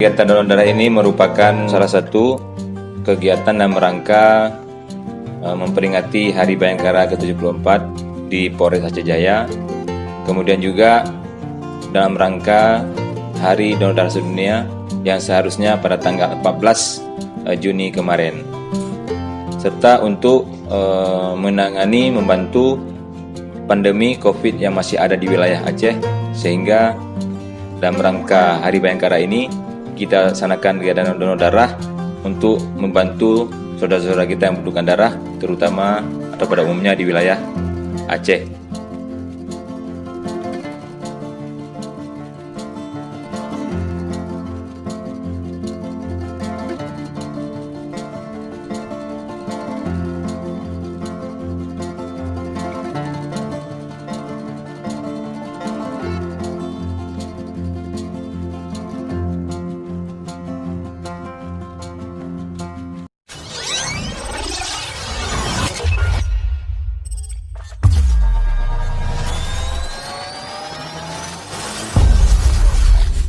Kegiatan donor darah ini merupakan salah satu kegiatan dalam rangka memperingati Hari Bayangkara ke-74 di Polres Aceh Jaya. Kemudian juga dalam rangka Hari Donor Darah Sedunia yang seharusnya pada tanggal 14 Juni kemarin. Serta untuk menangani, membantu pandemi COVID yang masih ada di wilayah Aceh, sehingga dalam rangka Hari Bayangkara ini kita laksanakan kegiatan donor darah untuk membantu saudara-saudara kita yang membutuhkan darah, terutama atau pada umumnya di wilayah Aceh.